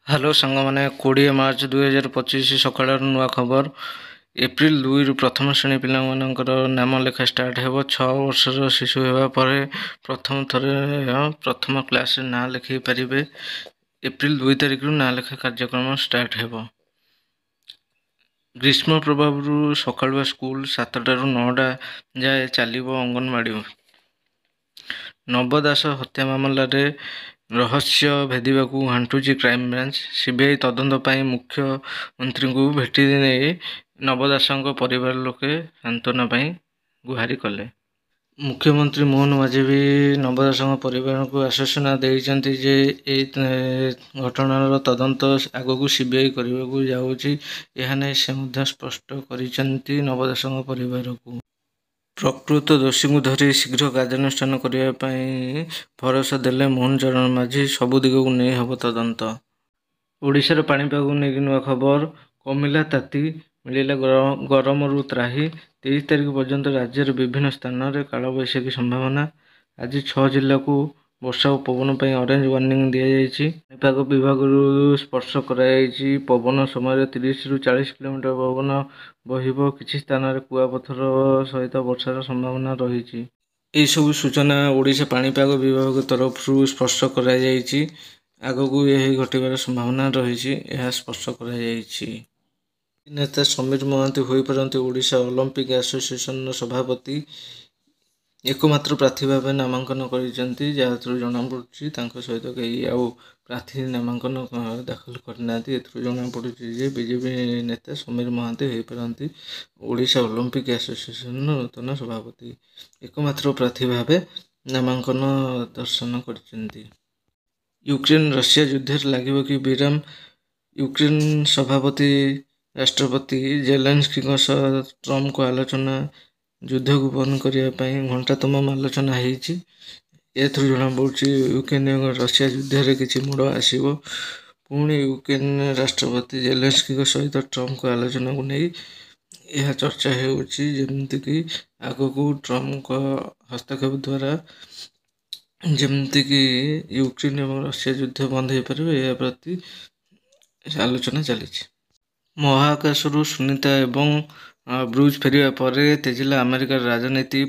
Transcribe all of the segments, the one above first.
Hello ସାଙ୍ଗମାନେ, 20 March 2025 ସକାଳର ନୂଆ ଖବର। ଏପ୍ରିଲ 2ରୁ ପ୍ରଥମ ଶ୍ରେଣୀ ପିଲାମାନଙ୍କର ନାମ ଲେଖା ଷ୍ଟାର୍ଟ ହେବ। 6 ବର୍ଷର ଶିଶୁ ହେବା ପରେ ପ୍ରଥମ ଥର ପ୍ରଥମ କ୍ଲାସରେ ନାଁ ଲେଖାଇ ପାରିବେ। ଏପ୍ରିଲ 2 ତାରିଖରୁ ନାଁ ଲେଖା କାର୍ଯ୍ୟକ୍ରମ ଷ୍ଟାର୍ଟ ହେବ। ଗ୍ରୀଷ୍ମ ପ୍ରଭାବରୁ ସକାଳୁଆ ସ୍କୁଲ 7ଟାରୁ 9ଟା ଯାଏ ଚାଲିବ। ଅଙ୍ଗନବାଡ଼ି। ନବ ଦାସ ହତ୍ୟା ମାମଲାରେ ରହସ୍ୟ ଭେଦିବାକୁ ଘାଣ୍ଟୁଛି କ୍ରାଇମବ୍ରାଞ୍ଚ। ସିବିଆଇ ତଦନ୍ତ ପାଇଁ ମୁଖ୍ୟମନ୍ତ୍ରୀଙ୍କୁ ଭେଟି ନେଇ ନବ ଦାସଙ୍କ ପରିବାର ଲୋକେ ସାନ୍ତ୍ୱନା ପାଇଁ ଗୁହାରି କଲେ। ମୁଖ୍ୟମନ୍ତ୍ରୀ ମୋହନ ମାଝୀ ନବ ଦାସଙ୍କ ପରିବାରକୁ ଆଶ୍ୱାସନା ଦେଇଛନ୍ତି ଯେ ଏହି ଘଟଣାର ତଦନ୍ତ ଆଗକୁ ସିବିଆଇ କରିବାକୁ ଯାଉଛି। ଏହା ନେଇ ସେ ମଧ୍ୟ ସ୍ପଷ୍ଟ କରିଛନ୍ତି ନବ ଦାସଙ୍କ ପରିବାରକୁ। ପ୍ରକୃତ ଦୋଷୀଙ୍କୁ ଧରି ଶୀଘ୍ର କାର୍ଯ୍ୟାନୁଷ୍ଠାନ କରିବା ପାଇଁ ଭରସା ଦେଲେ ମୋହନ ଚରଣ ମାଝୀ। ସବୁ ଦିଗକୁ ନେଇ ହେବ ତଦନ୍ତ। ଓଡ଼ିଶାର ପାଣିପାଗକୁ ନେଇକି ନୂଆ ଖବର। କମିଲା ତାତି, ମିଳିଲା ଗରମରୁ ତ୍ରାହି। 23 ତାରିଖ ପର୍ଯ୍ୟନ୍ତ ରାଜ୍ୟର ବିଭିନ୍ନ ସ୍ଥାନରେ କାଳବୈଶାଖୀ ସମ୍ଭାବନା। ଆଜି 6 ଜିଲ୍ଲାକୁ ବର୍ଷା ଓ ପବନ ପାଇଁ ଅରେଞ୍ଜ ୱାର୍ଣ୍ଣିଂ ଦିଆଯାଇଛି। ପାଣିପାଗ ବିଭାଗରୁ ସ୍ପଷ୍ଟ କରାଯାଇଛି ପବନ ସମୟରେ 30ରୁ 40 କିଲୋମିଟର ପବନ ବହିବ। କିଛି ସ୍ଥାନରେ କୁଆପଥର ସହିତ ବର୍ଷାର ସମ୍ଭାବନା ରହିଛି। ଏହିସବୁ ସୂଚନା ଓଡ଼ିଶା ପାଣିପାଗ ବିଭାଗ ତରଫରୁ ସ୍ପଷ୍ଟ କରାଯାଇଛି। ଆଗକୁ ଏହା ଘଟିବାର ସମ୍ଭାବନା ରହିଛି, ଏହା ସ୍ପଷ୍ଟ କରାଯାଇଛି। ନେତା ସମୀର ମହାନ୍ତି ହୋଇପାରନ୍ତି ଓଡ଼ିଶା ଅଲିମ୍ପିକ ଆସୋସିଏସନର ସଭାପତି। ଏକମାତ୍ର ପ୍ରାର୍ଥୀ ଭାବେ ନାମାଙ୍କନ କରିଛନ୍ତି। ଯାହାଥିରୁ ଜଣାପଡ଼ୁଛି ତାଙ୍କ ସହିତ କେହି ଆଉ ପ୍ରାର୍ଥୀ ନାମାଙ୍କନ ଦାଖଲ କରିନାହାନ୍ତି। ଏଥିରୁ ଜଣାପଡ଼ୁଛି ଯେ ବିଜେପି ନେତା ସମୀର ମହାନ୍ତି ହୋଇପାରନ୍ତି ଓଡ଼ିଶା ଅଲିମ୍ପିକ ଆସୋସିଏସନର ନୂତନ ସଭାପତି। ଏକମାତ୍ର ପ୍ରାର୍ଥୀ ଭାବେ ନାମାଙ୍କନ ଦର୍ଶନ କରିଛନ୍ତି। ୟୁକ୍ରେନ ରଷିଆ ଯୁଦ୍ଧରେ ଲାଗିବ କି ବିରାମ? ୟୁକ୍ରେନ ସଭାପତି ରାଷ୍ଟ୍ରପତି ଜେଲେନ୍ସ୍କିଙ୍କ ସହ ଟ୍ରମ୍ପଙ୍କ ଆଲୋଚନା। ଯୁଦ୍ଧକୁ ବନ୍ଦ କରିବା ପାଇଁ ଘଣ୍ଟାତମାମ ଆଲୋଚନା ହୋଇଛି। ଏଥିରୁ ଜଣାପଡ଼ୁଛି ୟୁକ୍ରେନ ଏବଂ ରଷିଆ ଯୁଦ୍ଧରେ କିଛି ମୋଡ଼ ଆସିବ। ପୁଣି ୟୁକ୍ରେନ ରାଷ୍ଟ୍ରପତି ଜେଲେନ୍ସ୍କିଙ୍କ ସହିତ ଟ୍ରମ୍ପଙ୍କ ଆଲୋଚନାକୁ ନେଇ ଏହା ଚର୍ଚ୍ଚା ହେଉଛି, ଯେମିତିକି ଆଗକୁ ଟ୍ରମ୍ପଙ୍କ ହସ୍ତକ୍ଷେପ ଦ୍ୱାରା ଯେମିତିକି ୟୁକ୍ରେନ ଏବଂ ରଷିଆ ଯୁଦ୍ଧ ବନ୍ଦ ହୋଇପାରିବ, ଏହା ପ୍ରତି ଆଲୋଚନା ଚାଲିଛି। ମହାକାଶରୁ ସୁନିତା ଏବଂ ବ୍ରୁଜ୍ ଫେରିବା ପରେ ତେଜିଲା ଆମେରିକାର ରାଜନୀତି।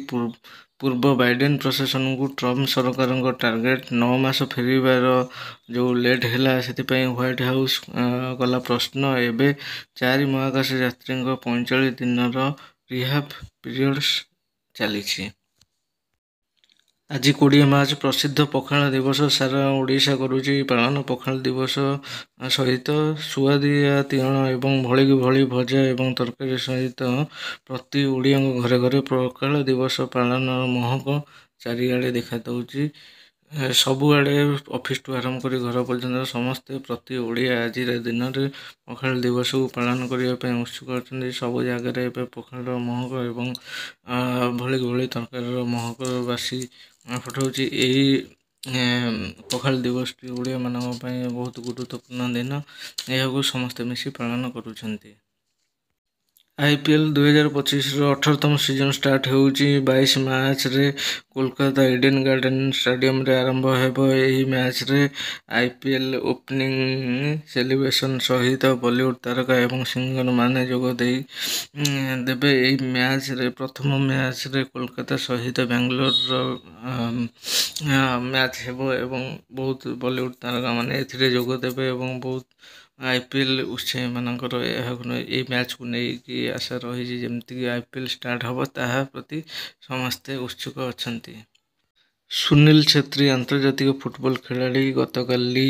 ପୂର୍ବ ବାଇଡେନ ପ୍ରଶାସନକୁ ଟ୍ରମ୍ପ ସରକାରଙ୍କ ଟାର୍ଗେଟ। 9 ମାସ ଫେରିବାର ଯେଉଁ ଲେଟ୍ ହେଲା, ସେଥିପାଇଁ ହ୍ୱାଇଟ୍ ହାଉସ୍ କଲା ପ୍ରଶ୍ନ। ଏବେ 4 ମହାକାଶ ଯାତ୍ରୀଙ୍କ 45 ଦିନର ରିହାବ ପିରିୟଡ଼ ଚାଲିଛି। ଆଜି 20 ମାର୍ଚ୍ଚ। ପ୍ରସିଦ୍ଧ ପଖାଳ ଦିବସ। ସାରା ଓଡ଼ିଶା କରୁଛି ପାଳନ। ପଖାଳ ଦିବସ ସହିତ ସୁଆଦିଆ ତିଅଣ ଏବଂ ଭଳିକି ଭଳି ଭଜା ଏବଂ ତରକାରୀ ସହିତ ପ୍ରତି ଓଡ଼ିଆଙ୍କ ଘରେ ଘରେ ପଖାଳ ଦିବସ ପାଳନର ମହକ ଚାରିଆଡ଼େ ଦେଖାଦେଉଛି। ସବୁଆଡ଼େ ଅଫିସଠୁ ଆରମ୍ଭ କରି ଘର ପର୍ଯ୍ୟନ୍ତ ସମସ୍ତେ ପ୍ରତି ଓଡ଼ିଆ ଆଜିର ଦିନରେ ପଖାଳ ଦିବସକୁ ପାଳନ କରିବା ପାଇଁ ଉତ୍ସୁକ ଅଛନ୍ତି। ସବୁ ଜାଗାରେ ଏବେ ପଖାଳର ମହକ ଏବଂ ଭଳିକି ଭଳି ତରକାରୀର ମହକ ବାସି ଫୁଟାଉଛି। ଏହି ପଖାଳ ଦିବସଟି ଓଡ଼ିଆମାନଙ୍କ ପାଇଁ ବହୁତ ଗୁରୁତ୍ୱପୂର୍ଣ୍ଣ ଦିନ। ଏହାକୁ ସମସ୍ତେ ମିଶି ପାଳନ କରୁଛନ୍ତି। IPL 2025ର 18ତମ ସିଜନ ଷ୍ଟାର୍ଟ ହେଉଛି 22 ମାର୍ଚ୍ଚରେ କୋଲକାତା ଇଡେନ ଗାର୍ଡେନ ଷ୍ଟାଡିୟମରେ ଆରମ୍ଭ ହେବ। ଏହି ମ୍ୟାଚରେ IPL ଓପନିଂ ସେଲିବ୍ରେସନ ସହିତ ବଲିଉଡ ତାରକା ଏବଂ ସିଙ୍ଗରମାନେ ଯୋଗ ଦେବେ। ଏହି ମ୍ୟାଚରେ ପ୍ରଥମ ମ୍ୟାଚରେ କୋଲକାତା ସହିତ ବାଙ୍ଗାଲୋରର ମ୍ୟାଚ ହେବ ଏବଂ ବହୁତ ବଲିଉଡ ତାରକାମାନେ ଏଥିରେ ଯୋଗ ଦେବେ ଏବଂ ବହୁତ IPL ଉତ୍ସାହୀମାନଙ୍କର ଏହି ମ୍ୟାଚକୁ ନେଇକି ଆଶା ରହିଛି। ଯେମିତିକି IPL ଷ୍ଟାର୍ଟ ହେବ, ତାହା ପ୍ରତି ସମସ୍ତେ ଉତ୍ସୁକ ଅଛନ୍ତି। ସୁନୀଲ ଛେତ୍ରୀ ଆନ୍ତର୍ଜାତିକ ଫୁଟବଲ ଖେଳାଳି। ଗତକାଲି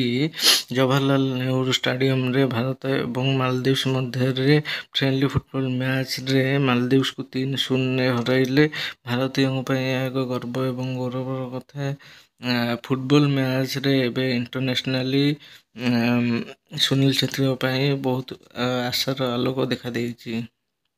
ଜବାହରଲାଲ ନେହେରୁ ଷ୍ଟାଡିୟମରେ ଭାରତ ଏବଂ ମାଲଦୀପ୍ସ ମଧ୍ୟରେ ଫ୍ରେଣ୍ଡଲି ଫୁଟବଲ ମ୍ୟାଚରେ ମାଲଦୀପ୍ସକୁ 3-0ରେ ହରାଇଲେ। ଭାରତୀୟଙ୍କ ପାଇଁ ଏହା ଏକ ଗର୍ବ ଏବଂ ଗୌରବର କଥା। ଫୁଟବଲ ମ୍ୟାଚରେ ଏବେ ଇଣ୍ଟରନ୍ୟାସନାଲି ସୁନୀଲ ଛେତ୍ରୀଙ୍କ ପାଇଁ ବହୁତ ଆଶାର ଆଲୋକ ଦେଖାଦେଇଛି।